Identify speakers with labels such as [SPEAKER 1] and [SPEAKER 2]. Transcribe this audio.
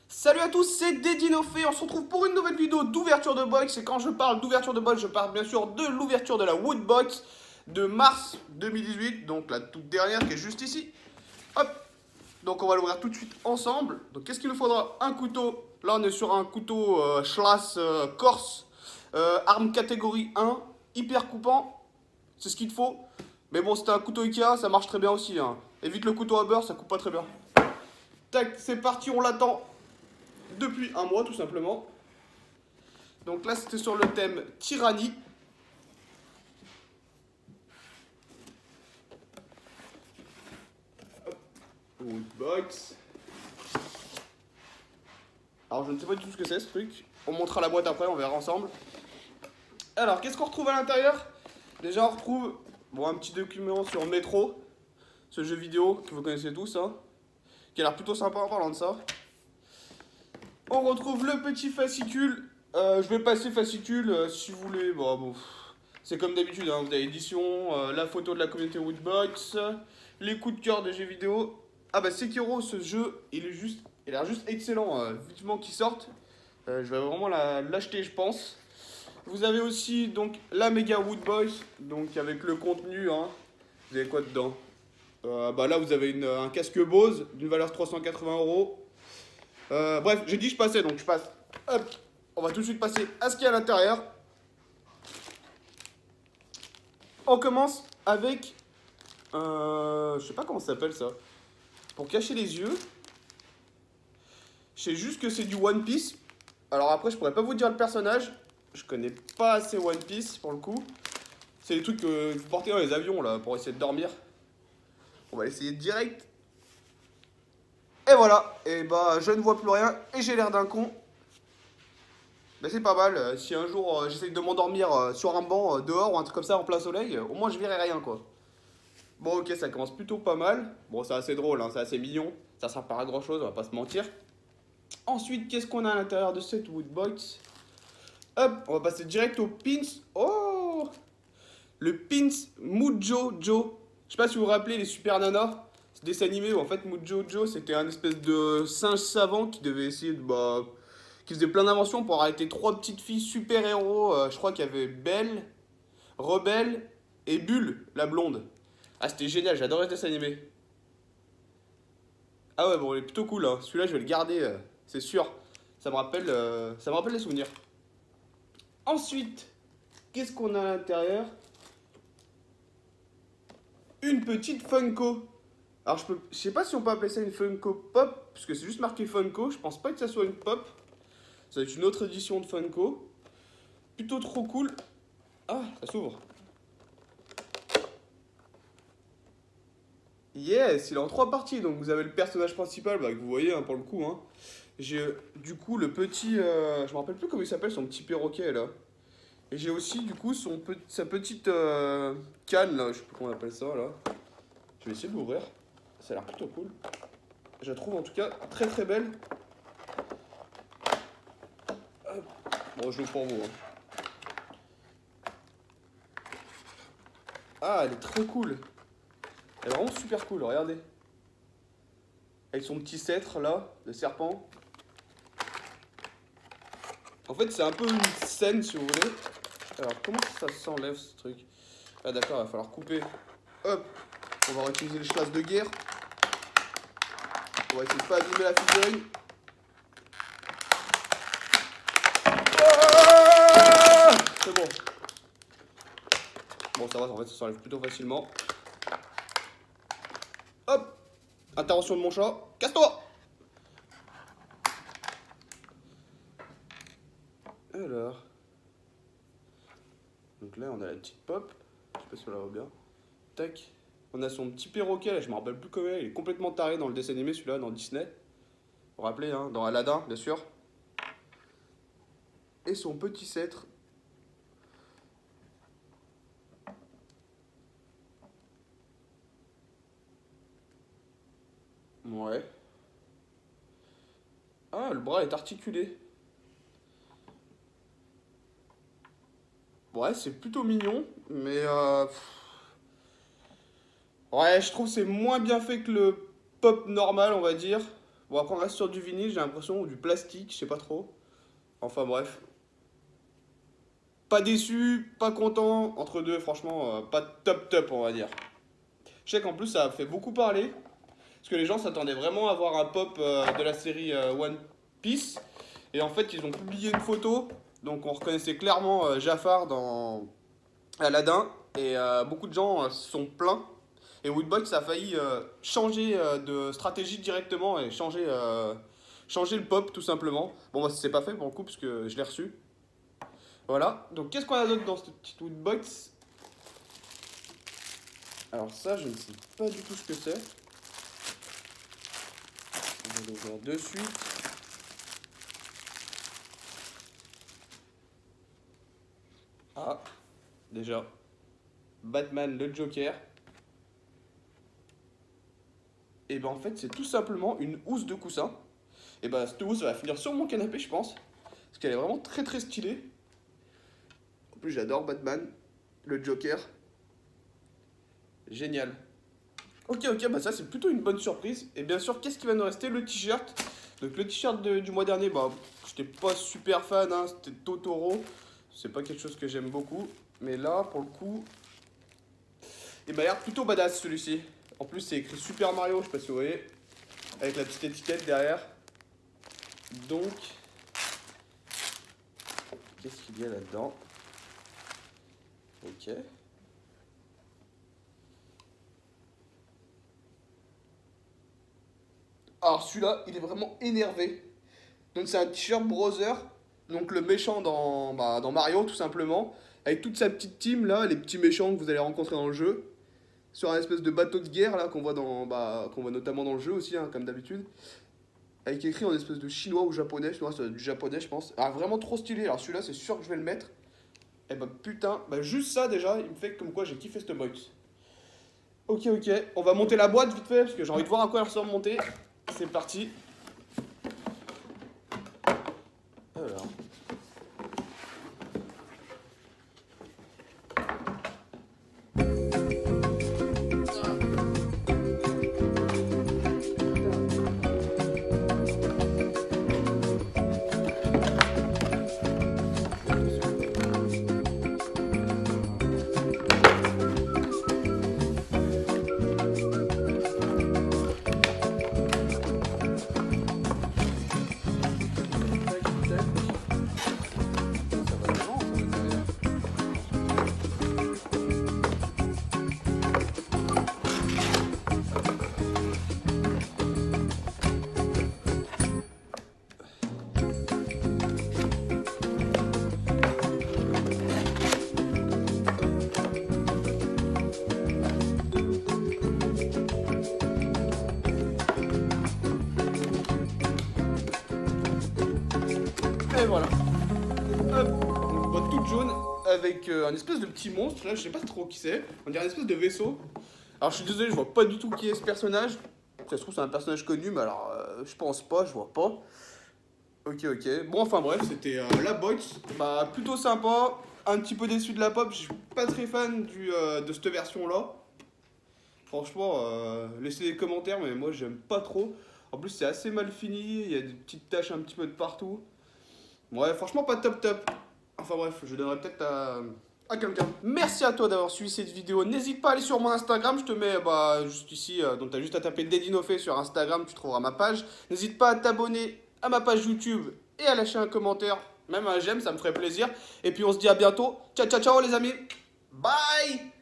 [SPEAKER 1] Salut à tous, c'est Dédinofé, on se retrouve pour une nouvelle vidéo d'ouverture de box. Et quand je parle d'ouverture de box, je parle bien sûr de l'ouverture de la Woodbox de mars 2018, donc la toute dernière qui est juste ici. Hop, donc on va l'ouvrir tout de suite ensemble. Donc qu'est-ce qu'il nous faudra? Un couteau, là on est sur un couteau Schlass Corse, arme catégorie 1, hyper coupant, c'est ce qu'il te faut. Mais bon, c'était un couteau Ikea, ça marche très bien aussi, hein. Évite le couteau à beurre, ça coupe pas très bien. Tac, c'est parti, on l'attend depuis un mois tout simplement. Donc là c'était sur le thème tyrannie. Woodbox. Alors je ne sais pas du tout ce que c'est ce truc. On montrera la boîte après, on verra ensemble. Alors qu'est-ce qu'on retrouve à l'intérieur? Déjà on retrouve un petit document sur Metro, ce jeu vidéo que vous connaissez tous, hein, qui a l'air plutôt sympa en parlant de ça. On retrouve le petit fascicule. Je vais passer fascicule si vous voulez. Bon, c'est comme d'habitude, hein. Vous avez l'édition, la photo de la communauté Woodbox, les coups de cœur des jeux vidéo. Ah bah Sekiro, ce jeu, il a l'air juste excellent. Vivement qu'il sorte. Je vais vraiment l'acheter, je pense. Vous avez aussi donc la méga Woodbox, donc avec le contenu, hein. Vous avez quoi dedans? Bah là vous avez un casque Bose d'une valeur 380 €. Bref, j'ai dit je passais, donc je passe. Hop, on va tout de suite passer à ce qu'il y a à l'intérieur. On commence avec, je sais pas comment ça s'appelle ça, pour cacher les yeux. Je sais juste que c'est du One Piece. Alors après, je pourrais pas vous dire le personnage. Je connais pas assez One Piece pour le coup. C'est les trucs que vous portez dans les avions là pour essayer de dormir. On va essayer direct. Et voilà, et bah je ne vois plus rien et j'ai l'air d'un con. Mais c'est pas mal, si un jour j'essaye de m'endormir sur un banc dehors ou un truc comme ça en plein soleil, au moins je verrai rien quoi. Bon ok, ça commence plutôt pas mal. Bon c'est assez drôle, hein, c'est assez mignon. Ça sert pas à grand chose, on va pas se mentir. Ensuite, qu'est-ce qu'on a à l'intérieur de cette Woodbox? Hop, on va passer direct au pins. Oh, le pins Mujo Joe. Je sais pas si vous vous rappelez les Super Nanas. Ce dessin animé où en fait Mujo Joe c'était un espèce de singe savant qui devait essayer de qui faisait plein d'inventions pour arrêter trois petites filles super-héros. Je crois qu'il y avait Belle, Rebelle et Bulle, la blonde. Ah, c'était génial, j'adorais ce dessin animé. Ah ouais, bon, il est plutôt cool, hein. Celui-là, je vais le garder, c'est sûr. Ça me rappelle les souvenirs. Ensuite, qu'est-ce qu'on a à l'intérieur? Une petite Funko. Alors, je sais pas si on peut appeler ça une Funko Pop, parce que c'est juste marqué Funko. Je pense pas que ça soit une Pop. Ça va être une autre édition de Funko. Plutôt trop cool. Ah, ça s'ouvre. Yes, il est en 3 parties. Donc vous avez le personnage principal, que vous voyez, hein, pour le coup, hein. J'ai du coup le petit... je me rappelle plus comment il s'appelle, son petit perroquet là. Et j'ai aussi du coup sa petite canne là, je sais plus comment on appelle ça là. Je vais essayer de l'ouvrir. Ça a l'air plutôt cool. Je la trouve en tout cas très très belle. Bon, je l'ouvre pour vous, hein. Ah, elle est trop cool. Elle est vraiment super cool, regardez. Avec son petit sceptre là, le serpent. En fait, c'est un peu une scène si vous voulez. Alors, comment ça s'enlève ce truc? Ah, d'accord, il va falloir couper. Hop, on va réutiliser les chasses de guerre. On va essayer de pas abîmer la figurine. Ah, c'est bon. Bon, ça va, en fait, ça s'enlève plutôt facilement. Hop, intervention de mon chat. Casse-toi! Alors. Donc là, on a la petite pop. Je sais pas si on la voit bien. Tac. On a son petit perroquet, là, je me rappelle plus comment il est complètement taré dans le dessin animé, celui-là, dans Disney. Vous vous rappelez, hein, dans Aladdin, bien sûr. Et son petit sceptre. Ouais. Ah, le bras est articulé. Ouais, c'est plutôt mignon, mais ouais, je trouve que c'est moins bien fait que le pop normal, on va dire. Bon, après, on reste sur du vinyle, j'ai l'impression, ou du plastique, je sais pas trop. Enfin, bref. Pas déçu, pas content, entre deux, franchement, pas top top, on va dire. Je sais qu'en plus, ça a fait beaucoup parler, parce que les gens s'attendaient vraiment à voir un pop de la série One Piece. Et en fait, ils ont publié une photo, donc on reconnaissait clairement Jafar dans Aladdin. Et beaucoup de gens se sont plaints. Et Woodbox a failli changer de stratégie directement et changer le pop tout simplement. Bon, moi, c'est pas fait pour le coup, parce que je l'ai reçu. Voilà, donc qu'est-ce qu'on a d'autre dans cette petite Woodbox? Alors ça, je ne sais pas du tout ce que c'est. On va l'ouvrir de suite. Ah, déjà, Batman le Joker. Et ben en fait, c'est tout simplement une housse de coussin. Et ben cette housse va finir sur mon canapé, je pense. Parce qu'elle est vraiment très très stylée. En plus, j'adore Batman, le Joker. Génial. Ok, bah ça c'est plutôt une bonne surprise. Et bien sûr, qu'est-ce qui va nous rester? Le t-shirt. Donc le t-shirt du mois dernier, bah j'étais pas super fan, hein, c'était Totoro. C'est pas quelque chose que j'aime beaucoup. Mais là, pour le coup, il m'a l'air plutôt badass celui-ci. En plus, c'est écrit Super Mario, je sais pas si vous voyez. Avec la petite étiquette derrière. Donc, qu'est-ce qu'il y a là-dedans? Ok. Alors celui-là, il est vraiment énervé. Donc c'est un t-shirt Brother, donc le méchant dans Mario tout simplement, avec toute sa petite team là, les petits méchants que vous allez rencontrer dans le jeu, sur un espèce de bateau de guerre là qu'on voit qu'on voit notamment dans le jeu aussi, hein, comme d'habitude, avec écrit en espèce de chinois ou japonais, je pense, du japonais je pense. Alors vraiment trop stylé. Alors celui-là c'est sûr que je vais le mettre. Et bah putain, bah juste ça déjà, il me fait comme quoi j'ai kiffé cette box. Ok, on va monter la boîte vite fait parce que j'ai envie de voir à quoi elle ressemble montée. C'est parti. Alors. Et voilà. Hop, une boîte toute jaune avec un espèce de petit monstre. Là, je sais pas trop qui c'est. On dirait un espèce de vaisseau. Alors, je suis désolé, je vois pas du tout qui est ce personnage. Ça se trouve, c'est un personnage connu, mais alors, je pense pas, je vois pas. Ok. Bon, enfin bref, c'était la box. Bah, plutôt sympa. Un petit peu déçu de la pop. Je suis pas très fan de cette version-là. Franchement, laissez des commentaires, mais moi, j'aime pas trop. En plus, c'est assez mal fini. Il y a des petites taches un petit peu de partout. Ouais, franchement, pas top top. Enfin bref, je donnerai peut-être à quelqu'un. Merci à toi d'avoir suivi cette vidéo. N'hésite pas à aller sur mon Instagram. Je te mets juste ici. Donc, tu as juste à taper Dedinofé sur Instagram. Tu trouveras ma page. N'hésite pas à t'abonner à ma page YouTube et à lâcher un commentaire. Même un j'aime, ça me ferait plaisir. Et puis, on se dit à bientôt. Ciao les amis. Bye.